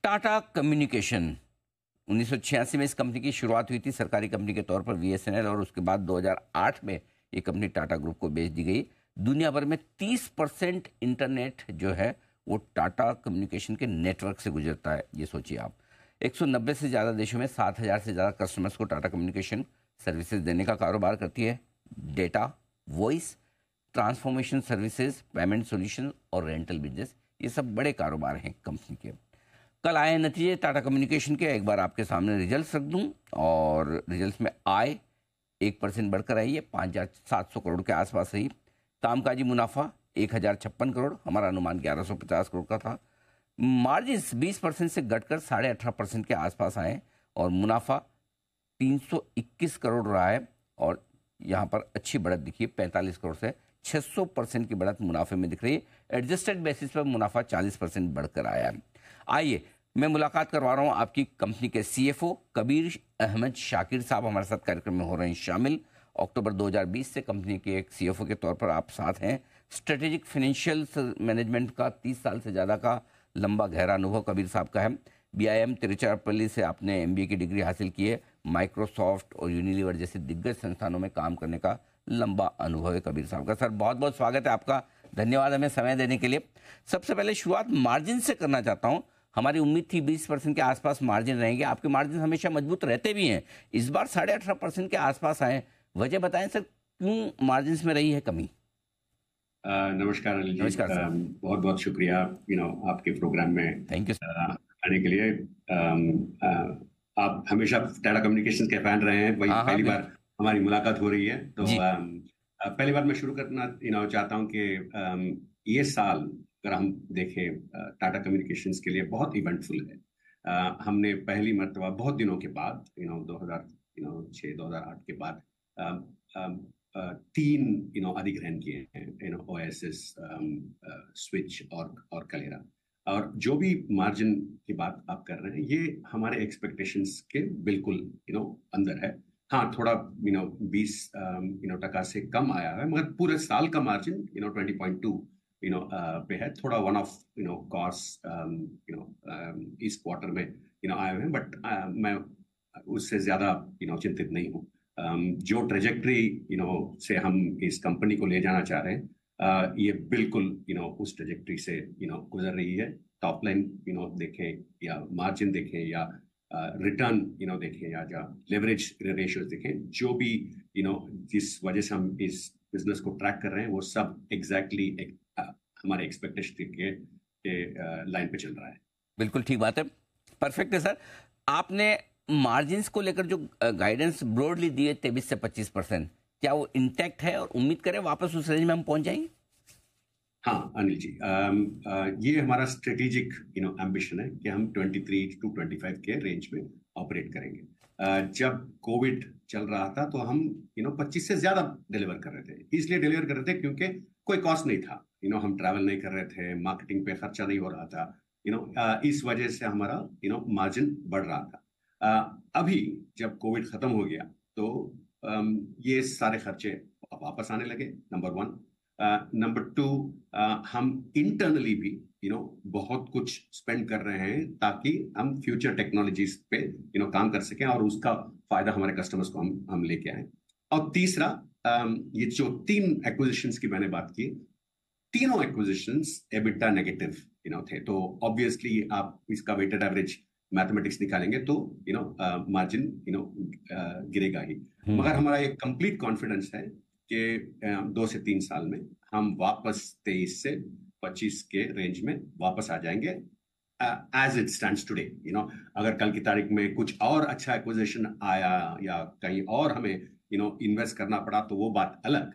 Tata communication 1986 में इस company की शुरुआत हुई थी सरकारी कंपनी के तौर पर बीएसएनएल, और उसके बाद 2008 में ये कंपनी टाटा ग्रुप को बेच दी गई। दुनिया भर में 30% इंटरनेट जो है वो टाटा कम्युनिकेशन के नेटवर्क से गुजरता है। ये सोचिए आप, 190 से ज़्यादा देशों में 7,000 से ज़्यादा कस्टमर्स को टाटा कम्युनिकेशन सर्विसेज देने का कारोबार करती है। Data, voice, transformation services, payment solution और रेंटल बिजनेस, ये सब बड़े कारोबार हैं कंपनी के। कल आए नतीजे टाटा कम्युनिकेशन के, एक बार आपके सामने रिजल्ट्स रख दूं, और रिजल्ट्स में आय 1% बढ़कर आई है, 5,700 करोड़ के आसपास रही। कामकाजी मुनाफा 1,056 करोड़, हमारा अनुमान 1,150 करोड़ का था। मार्जिन 20% से घटकर 18.5% के आसपास आए, और मुनाफा 321 करोड़ रहा है, और यहाँ पर अच्छी बढ़त दिखी, 45 करोड़ से 600% की बढ़त मुनाफे में दिख रही है। एडजस्टेड बेसिस पर मुनाफा 40% बढ़कर आया है। आइए मैं मुलाकात करवा रहा हूँ आपकी कंपनी के सीएफओ कबीर अहमद शाकिर साहब, हमारे साथ कार्यक्रम में हो रहे हैं शामिल। अक्टूबर 2020 से कंपनी के एक सीएफओ के तौर पर आप साथ हैं। स्ट्रेटेजिक फाइनेंशियल मैनेजमेंट का 30 साल से ज़्यादा का लंबा गहरा अनुभव कबीर साहब का है। बीआईएम तिरुचिरापल्ली से आपने एमबीए की डिग्री हासिल की है। माइक्रोसॉफ्ट और यूनिलीवर जैसे दिग्गज संस्थानों में काम करने का लंबा अनुभव है कबीर साहब का। सर बहुत बहुत स्वागत है आपका, धन्यवाद हमें समय देने के लिए। सबसे पहले शुरुआत मार्जिन से करना चाहता हूं। हमारी उम्मीद थी 20% के आसपास मार्जिन रहेंगे, आपके मार्जिन हमेशा मजबूत रहते भी हैं, इस बार 18.5% के आसपास आए। वजह बताएं सर, क्यों मार्जिन में रही है कमी? नमस्कार अनिल जी। नमस्कार सर। बहुत बहुत शुक्रिया आपके प्रोग्राम में थैंक यू आने के लिए। आप हमेशा टाटा कम्युनिकेशंस के फैन रहे हैं, वही पहली बार हमारी मुलाकात हो रही है, तो पहली बार मैं शुरू करना चाहता हूं कि ये साल अगर हम देखें टाटा कम्युनिकेशंस के लिए बहुत इवेंटफुल है। हमने पहली मर्तबा बहुत दिनों के बाद 2006-2008 के बाद 3 अधिग्रहण किए हैं, ओएसएस, स्विच और कलेरा। और जो भी मार्जिन की बात आप कर रहे हैं ये हमारे एक्सपेक्टेशंस के बिल्कुल अंदर है। हाँ, थोड़ा 20% से कम आया है, मगर पूरे साल का मार्जिन 20.2 पे है। थोड़ा वन ऑफ कॉस्ट इस क्वार्टर में आए हुए हैं, बट मैं उससे ज्यादा चिंतित नहीं हूँ। जो ट्रेजेक्ट्री से हम इस कंपनी को ले जाना चाह रहे हैं, ये बिल्कुल उस ट्रेजेक्ट्री से गुजर रही है। टॉप लाइन देखें या मार्जिन देखें या रिटर्न देखें या लेवरेज रेशियोज देखें, जो भी जिस वजह से हम इस बिजनेस को ट्रैक कर रहे हैं वो सब एग्जैक्टली हमारे एक्सपेक्टेशन के लाइन पे चल रहा है। बिल्कुल ठीक बात है, परफेक्ट है सर। आपने मार्जिन्स को लेकर जो गाइडेंस ब्रॉडली दिए 23 से 25%, क्या वो इंटैक्ट है और उम्मीद करें वापस उस रेंज में हम पहुंच जाएंगे? हाँ अनिल जी, ये हमारा स्ट्रेटेजिक एम्बिशन है कि हम 23 to 25 के रेंज में ऑपरेट करेंगे। जब कोविड चल रहा था तो हम 25 से ज्यादा डिलीवर कर रहे थे। इसलिए डिलीवर कर रहे थे क्योंकि कोई कॉस्ट नहीं था, हम ट्रैवल नहीं कर रहे थे, मार्केटिंग पे खर्चा नहीं हो रहा था, इस वजह से हमारा मार्जिन बढ़ रहा था। अभी जब कोविड खत्म हो गया तो ये सारे खर्चे वापस आने लगे, नंबर 1। नंबर 2, हम इंटरनली भी बहुत कुछ स्पेंड कर रहे हैं ताकि हम फ्यूचर टेक्नोलॉजीज पे काम कर सकें और उसका फायदा हमारे कस्टमर्स को हम लेके आए। और तीसरा, ये जो 3 एक्विजिशंस की मैंने बात की, तीनों एक्विजिशंस एबिटा नेगेटिव थे, तो ऑब्वियसली आप इसका वेटेड एवरेज मैथमेटिक्स निकालेंगे तो मार्जिन गिरेगा ही। मगर हमारा एक कंप्लीट कॉन्फिडेंस है कि 2 से 3 साल में हम वापस 23 से 25 के रेंज में वापस आ जाएंगे एज इट स्टैंड्स टुडे। अगर कल की तारीख में कुछ और अच्छा एक्विजिशन आया या कहीं और हमें इन्वेस्ट करना पड़ा तो वो बात अलग,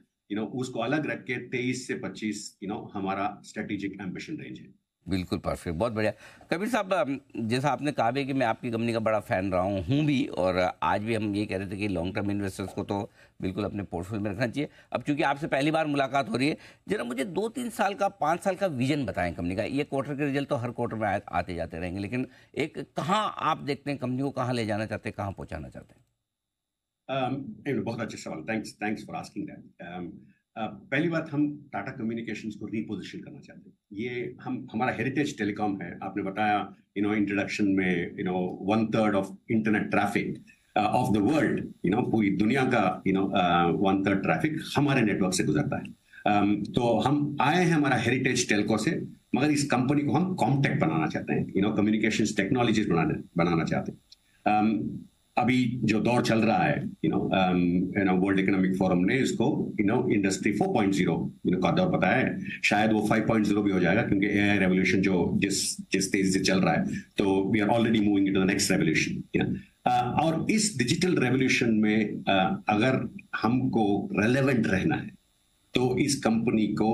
उसको अलग रख के 23 से 25 हमारा स्ट्रेटेजिक एम्बिशन रेंज है। बिल्कुल परफेक्ट, बहुत बढ़िया। कबीर साहब, जैसा आपने कहा भी कि मैं आपकी कंपनी का बड़ा फैन रहा हूँ भी, और आज भी हम ये कह रहे थे कि लॉन्ग टर्म इन्वेस्टर्स को तो बिल्कुल अपने पोर्टफोलियो में रखना चाहिए। अब चूंकि आपसे पहली बार मुलाकात हो रही है, जरा मुझे 2-3 साल का, 5 साल का विजन बताएं कंपनी का। ये क्वार्टर के रिजल्ट तो हर क्वार्टर में आते जाते रहेंगे, लेकिन एक कहाँ आप देखते हैं कंपनी को, कहाँ ले जाना चाहते हैं, कहाँ पहुँचाना चाहते हैं? बहुत अच्छा सवाल, थैंक्स फॉर आस्किंग दैट। पहली बात, हम टाटा कम्युनिकेशंस को रीपोजिशन करना चाहते हैं। ये हम हमारा हेरिटेज टेलीकॉम है। आपने बताया इंट्रोडक्शन में 1/3 of internet traffic of the world, पूरी दुनिया का 1/3 ट्रैफिक हमारे नेटवर्क से गुजरता है। तो हम आए हैं हमारा हेरिटेज टेलको से, मगर इस कंपनी को हम कॉमटेक बनाना चाहते हैं, कम्युनिकेशंस टेक्नोलॉजीज बनाना चाहते हैं। अभी जो दौर चल रहा है, वर्ल्ड इकोनॉमिक फोरम ने इसको इंडस्ट्री 4.0 का दौर बताया है। शायद वो 5.0 भी हो जाएगा, क्योंकि एआई रेवोल्यूशन जो जिस तेजी से चल रहा है, तो we are already moving into the next revolution. और इस डिजिटल रेवोल्यूशन में अगर हमको रेलेवेंट रहना है, तो इस कंपनी को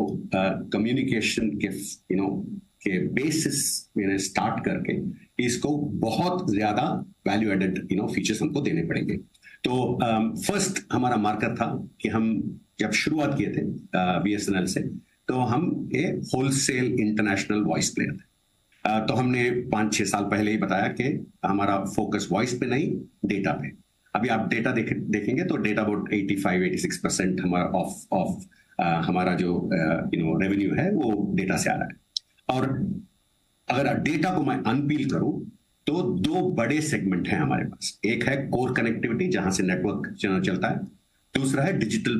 कम्युनिकेशन के बेसिस में स्टार्ट करके इसको बहुत ज्यादा वैल्यू एडेड फीचर्स हमको देने पड़ेंगे। तो फर्स्ट हमारा मार्कर था कि हम जब शुरुआत किए थे बीएसएनएल से, तो हम एक होलसेल इंटरनेशनल वॉइस प्लेयर थे। तो हमने 5-6 साल पहले ही बताया कि हमारा फोकस वॉइस पे नहीं, डेटा पे। अभी आप डेटा देखेंगे तो डेटा अबाउट 85-86% हमारा ऑफ हमारा जो रेवेन्यू है वो डेटा से आ रहा है। और अगर डेटा को मैं अनपील करूं, तो 2 बड़े सेगमेंट हैं हमारे पास। एक है कोर कनेक्टिविटी, जहां से नेटवर्क चलता है। दूसरा है डिजिटल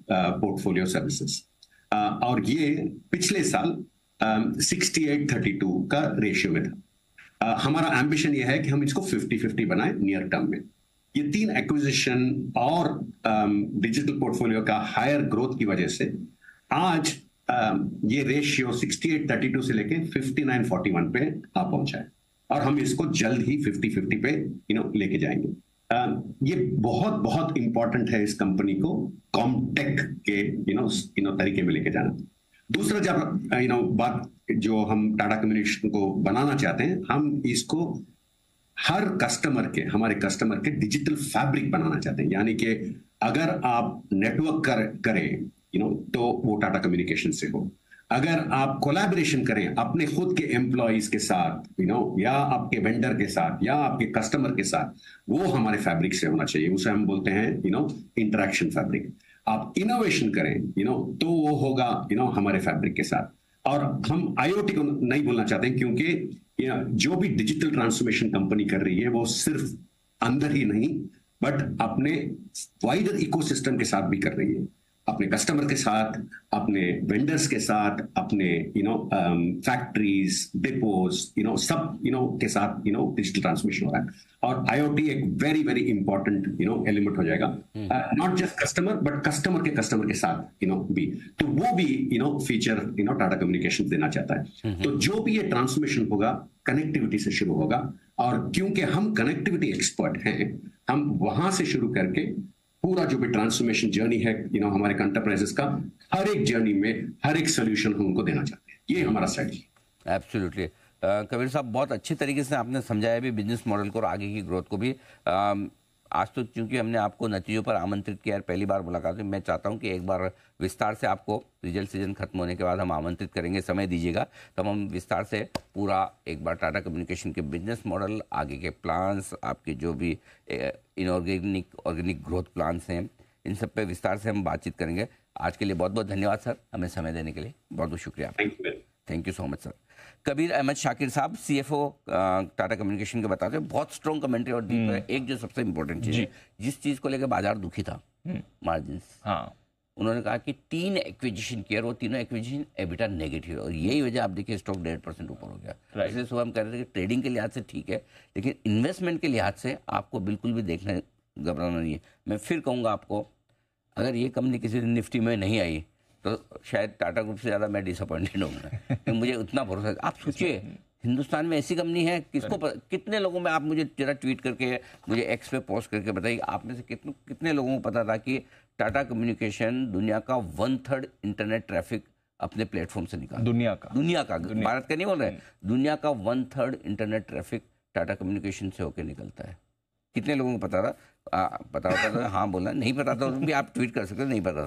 पोर्टफोलियो सर्विसेज। और ये पिछले साल 68-32 का रेशियो में था। हमारा एम्बिशन ये है कि हम इसको 50-50 बनाएं नियर टर्म में। ये 3 एक्विजिशन और डिजिटल पोर्टफोलियो का हायर ग्रोथ की वजह से आज ये रेशियो 68-32 से लेके 59-41 पे आ पहुंचा है, और हम इसको जल्द ही 50-50 पे लेके जाएंगे। ये बहुत बहुत इंपॉर्टेंट है इस कंपनी को कॉमटेक के तरीके में लेके जाना। दूसरा, जब बात जो हम टाटा कम्युनिकेशन को बनाना चाहते हैं, हम इसको हमारे कस्टमर के डिजिटल फैब्रिक बनाना चाहते हैं। यानी कि अगर आप नेटवर्क करें तो वो टाटा कम्युनिकेशन से हो। अगर आप कोलैबोरेशन करें अपने खुद के एम्प्लॉइज के साथ, या आपके वेंडर के साथ, या आपके कस्टमर के साथ, वो हमारे फैब्रिक से होना चाहिए। उसे हम बोलते हैं इंटरेक्शन फैब्रिक। आप इनोवेशन करें तो वो होगा हमारे फैब्रिक के साथ। और हम आईओटी को नहीं बोलना चाहते, क्योंकि जो भी डिजिटल ट्रांसफॉर्मेशन कंपनी कर रही है, वो सिर्फ अंदर ही नहीं, बट अपने वाइडर इकोसिस्टम के साथ भी कर रही है। अपने कस्टमर के साथ, अपने वेंडर्स के साथ, अपने फैक्ट्रीज, डिपोज, सब के साथ डिजिटल ट्रांसमिशन हो रहा है। और आईओटी एक वेरी वेरी इंपॉर्टेंट एलिमेंट हो जाएगा, not just customer, but customer के साथ भी। तो वो भी फीचर टाटा कम्युनिकेशन देना चाहता है। तो जो भी ये ट्रांसफॉर्मेशन होगा, कनेक्टिविटी से शुरू होगा। और क्योंकि हम कनेक्टिविटी एक्सपर्ट हैं, हम वहां से शुरू करके पूरा जो भी ट्रांसफॉर्मेशन जर्नी है हमारे एंटरप्राइजेस का, हर एक जर्नी में हर एक सोल्यूशन हम उनको देना चाहते हैं। ये हमारा स्ट्रेटजी। एब्सोल्युटली कबीर साहब, बहुत अच्छी तरीके से आपने समझाया भी बिजनेस मॉडल को और आगे की ग्रोथ को भी। आज तो चूंकि हमने आपको नतीजों पर आमंत्रित किया है, पहली बार मुलाकात हुई, मैं चाहता हूं कि एक बार विस्तार से आपको रिजल्ट सीजन खत्म होने के बाद हम आमंत्रित करेंगे, समय दीजिएगा, तब हम विस्तार से पूरा एक बार टाटा कम्युनिकेशन के बिजनेस मॉडल, आगे के प्लान्स, आपके जो भी ऑर्गेनिक ग्रोथ प्लान्स हैं, इन सब पे विस्तार से हम बातचीत करेंगे। आज के लिए बहुत बहुत धन्यवाद सर, हमें समय देने के लिए बहुत बहुत शुक्रिया। Thank you so much sir. Kabir Ahmed Shakir साहब, सीएफओ टाटा कम्युनिकेशन के बताते हैं, बहुत स्ट्रॉन्ग कमेंट्री और डीप है। एक जो सबसे इंपॉर्टेंट चीज़ है, जिस चीज़ को लेकर बाजार दुखी था, मार्जिन, हाँ, उन्होंने कहा कि 3 एक्विजिशन किया, वो तीनों एक्विजिशन एबिटा नेगेटिव है, और यही वजह आप देखिए स्टॉक 1.5% ऊपर हो गया। इसलिए सुबह हम कह रहे थे कि ट्रेडिंग के लिहाज से ठीक है, लेकिन इन्वेस्टमेंट के लिहाज से आपको बिल्कुल भी देखना घबराना नहीं है। मैं फिर कहूँगा आपको, अगर ये कंपनी किसी दिन निफ्टी में नहीं आई तो शायद टाटा ग्रुप से ज़्यादा मैं डिसअपॉइंटेड होऊंगा, तो मुझे उतना भरोसा है। आप सोचिए, हिंदुस्तान में ऐसी कंपनी है, कितने लोगों में, आप मुझे जरा ट्वीट करके, मुझे एक्स पे पोस्ट करके बताइए, आप में से कितने लोगों को पता था कि टाटा कम्युनिकेशन दुनिया का 1/3 इंटरनेट ट्रैफिक अपने प्लेटफॉर्म से निकाल, दुनिया का भारत का नहीं बोल रहे, दुनिया का 1/3 इंटरनेट ट्रैफिक टाटा कम्युनिकेशन से होकर निकलता है। कितने लोगों को पता था? पता होता था हाँ बोलना, नहीं पता था भी आप ट्वीट कर सकते, नहीं पता था।